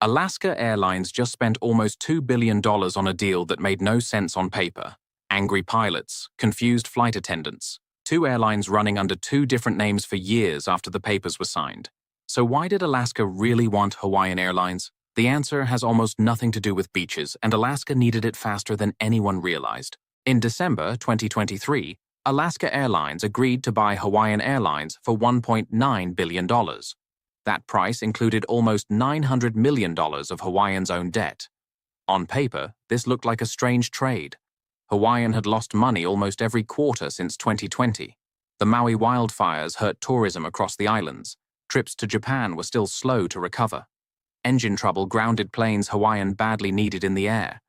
Alaska Airlines just spent almost $2 billion on a deal that made no sense on paper. Angry pilots, confused flight attendants, two airlines running under two different names for years after the papers were signed. So why did Alaska really want Hawaiian Airlines? The answer has almost nothing to do with beaches, and Alaska needed it faster than anyone realized. In December 2023, Alaska Airlines agreed to buy Hawaiian Airlines for $1.9 billion. That price included almost $900 million of Hawaiian's own debt. On paper, this looked like a strange trade. Hawaiian had lost money almost every quarter since 2020. The Maui wildfires hurt tourism across the islands. Trips to Japan were still slow to recover. Engine trouble grounded planes Hawaiian badly needed in the air.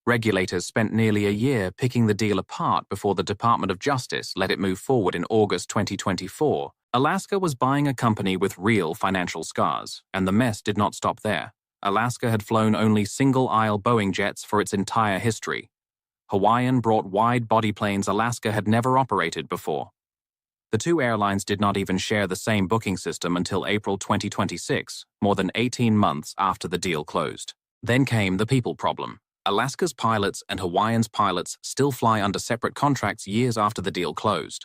Regulators spent nearly a year picking the deal apart before the Department of Justice let it move forward in August 2024. Alaska was buying a company with real financial scars, and the mess did not stop there. Alaska had flown only single-aisle Boeing jets for its entire history. Hawaiian brought wide-body planes Alaska had never operated before. The two airlines did not even share the same booking system until April 2026, more than 18 months after the deal closed. Then came the people problem. Alaska's pilots and Hawaiian's pilots still fly under separate contracts years after the deal closed.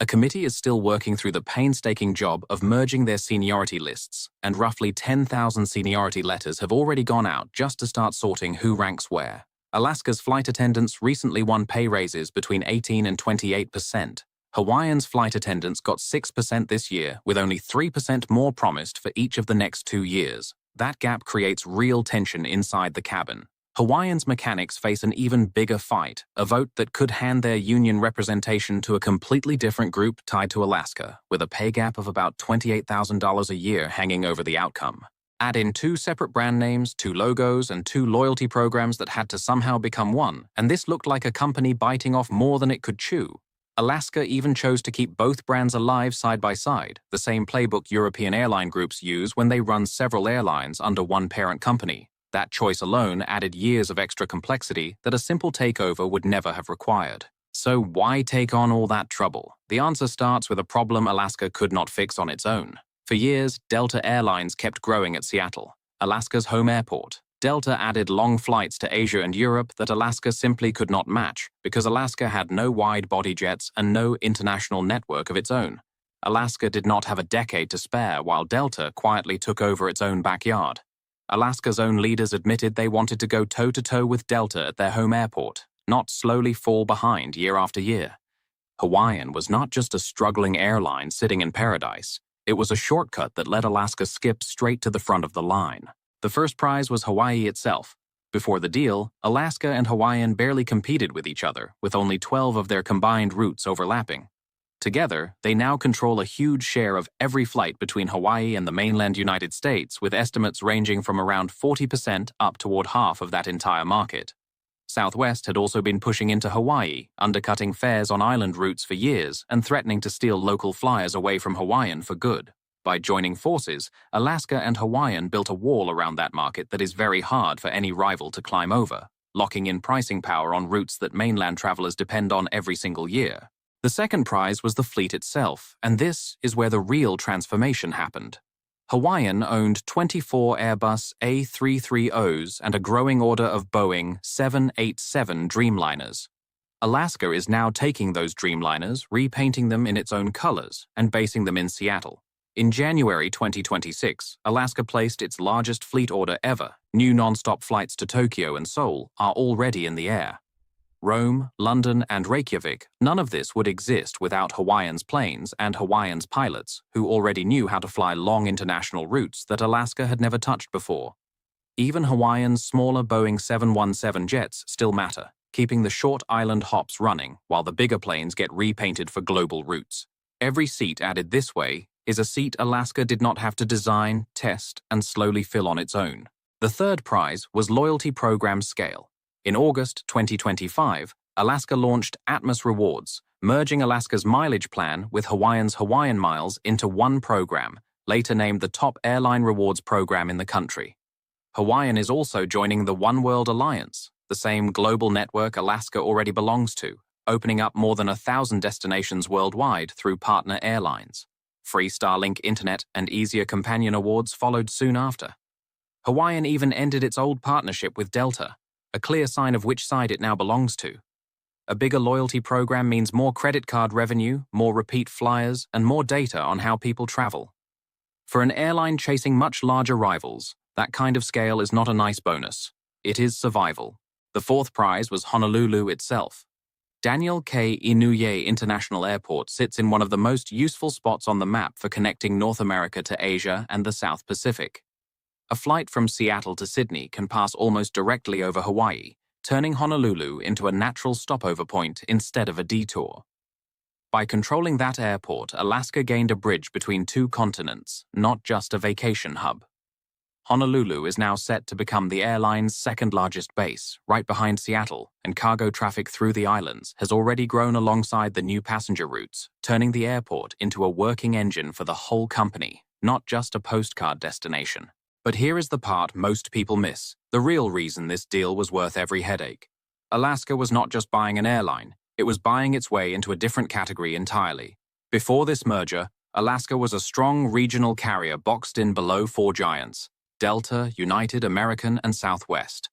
A committee is still working through the painstaking job of merging their seniority lists, and roughly 10,000 seniority letters have already gone out just to start sorting who ranks where. Alaska's flight attendants recently won pay raises between 18 and 28%. Hawaiian's flight attendants got 6% this year, with only 3% more promised for each of the next 2 years. That gap creates real tension inside the cabin. Hawaiian's mechanics face an even bigger fight, a vote that could hand their union representation to a completely different group tied to Alaska, with a pay gap of about $28,000 a year hanging over the outcome. Add in 2 separate brand names, 2 logos, and 2 loyalty programs that had to somehow become one, and this looked like a company biting off more than it could chew. Alaska even chose to keep both brands alive side by side, the same playbook European airline groups use when they run several airlines under one parent company. That choice alone added years of extra complexity that a simple takeover would never have required. So why take on all that trouble? The answer starts with a problem Alaska could not fix on its own. For years, Delta Airlines kept growing at Seattle, Alaska's home airport. Delta added long flights to Asia and Europe that Alaska simply could not match because Alaska had no wide-body jets and no international network of its own. Alaska did not have a decade to spare while Delta quietly took over its own backyard. Alaska's own leaders admitted they wanted to go toe-to-toe with Delta at their home airport, not slowly fall behind year after year. Hawaiian was not just a struggling airline sitting in paradise. It was a shortcut that let Alaska skip straight to the front of the line. The first prize was Hawaii itself. Before the deal, Alaska and Hawaiian barely competed with each other, with only 12 of their combined routes overlapping. Together, they now control a huge share of every flight between Hawaii and the mainland United States, with estimates ranging from around 40% up toward half of that entire market. Southwest had also been pushing into Hawaii, undercutting fares on island routes for years and threatening to steal local flyers away from Hawaiian for good. By joining forces, Alaska and Hawaiian built a wall around that market that is very hard for any rival to climb over, locking in pricing power on routes that mainland travelers depend on every single year. The second prize was the fleet itself, and this is where the real transformation happened. Hawaiian owned 24 Airbus A330s and a growing order of Boeing 787 Dreamliners. Alaska is now taking those Dreamliners, repainting them in its own colors, and basing them in Seattle. In January 2026, Alaska placed its largest fleet order ever. New non-stop flights to Tokyo and Seoul are already in the air. Rome, London, and Reykjavik, none of this would exist without Hawaiian's planes and Hawaiian's pilots, who already knew how to fly long international routes that Alaska had never touched before. Even Hawaiian's smaller Boeing 717 jets still matter, keeping the short island hops running while the bigger planes get repainted for global routes. Every seat added this way is a seat Alaska did not have to design, test, and slowly fill on its own. The third prize was loyalty program scale. In August 2025, Alaska launched Atmos Rewards, merging Alaska's mileage plan with Hawaiian's Hawaiian Miles into one program, later named the top airline rewards program in the country. Hawaiian is also joining the One World Alliance, the same global network Alaska already belongs to, opening up more than 1,000 destinations worldwide through partner airlines. Free Starlink internet and easier companion awards followed soon after. Hawaiian even ended its old partnership with Delta, a clear sign of which side it now belongs to. A bigger loyalty program means more credit card revenue, more repeat flyers, and more data on how people travel. For an airline chasing much larger rivals, that kind of scale is not a nice bonus. It is survival. The fourth prize was Honolulu itself. Daniel K. Inouye International Airport sits in one of the most useful spots on the map for connecting North America to Asia and the South Pacific. A flight from Seattle to Sydney can pass almost directly over Hawaii, turning Honolulu into a natural stopover point instead of a detour. By controlling that airport, Alaska gained a bridge between two continents, not just a vacation hub. Honolulu is now set to become the airline's second-largest base, right behind Seattle, and cargo traffic through the islands has already grown alongside the new passenger routes, turning the airport into a working engine for the whole company, not just a postcard destination. But here is the part most people miss, the real reason this deal was worth every headache. Alaska was not just buying an airline, it was buying its way into a different category entirely. Before this merger, Alaska was a strong regional carrier boxed in below four giants: Delta, United, American, and Southwest.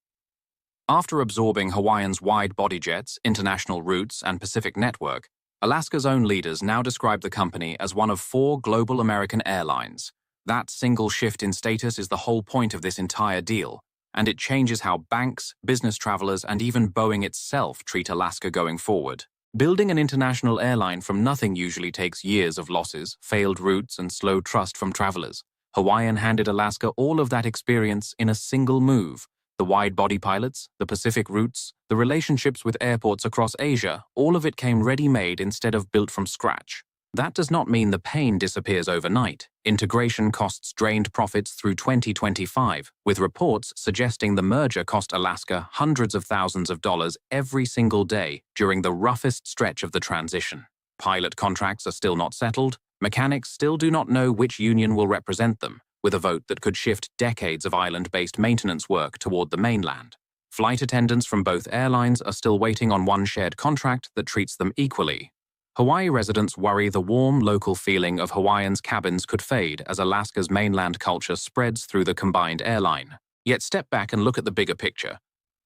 After absorbing Hawaiian's wide-body jets, international routes, and Pacific network, Alaska's own leaders now describe the company as one of four global American airlines. That single shift in status is the whole point of this entire deal, and it changes how banks, business travelers, and even Boeing itself treat Alaska going forward. Building an international airline from nothing usually takes years of losses, failed routes, and slow trust from travelers. Hawaiian handed Alaska all of that experience in a single move. The wide-body pilots, the Pacific routes, the relationships with airports across Asia, all of it came ready-made instead of built from scratch. That does not mean the pain disappears overnight. Integration costs drained profits through 2025, with reports suggesting the merger cost Alaska hundreds of thousands of dollars every single day during the roughest stretch of the transition. Pilot contracts are still not settled. Mechanics still do not know which union will represent them, with a vote that could shift decades of island-based maintenance work toward the mainland. Flight attendants from both airlines are still waiting on one shared contract that treats them equally. Hawaii residents worry the warm, local feeling of Hawaiian's cabins could fade as Alaska's mainland culture spreads through the combined airline. Yet step back and look at the bigger picture.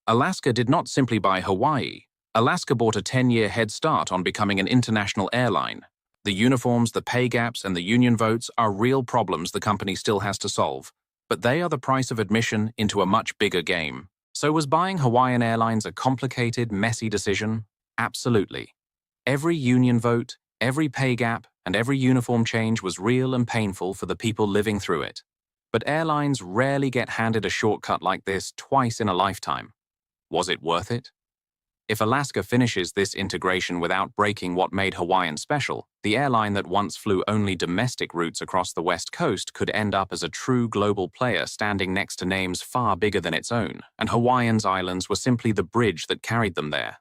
Alaska did not simply buy Hawaii. Alaska bought a 10-year head start on becoming an international airline. The uniforms, the pay gaps, and the union votes are real problems the company still has to solve, but they are the price of admission into a much bigger game. So was buying Hawaiian Airlines a complicated, messy decision? Absolutely. Every union vote, every pay gap, and every uniform change was real and painful for the people living through it. But airlines rarely get handed a shortcut like this twice in a lifetime. Was it worth it? If Alaska finishes this integration without breaking what made Hawaiian special, the airline that once flew only domestic routes across the West Coast could end up as a true global player standing next to names far bigger than its own, and Hawaiian's islands were simply the bridge that carried them there.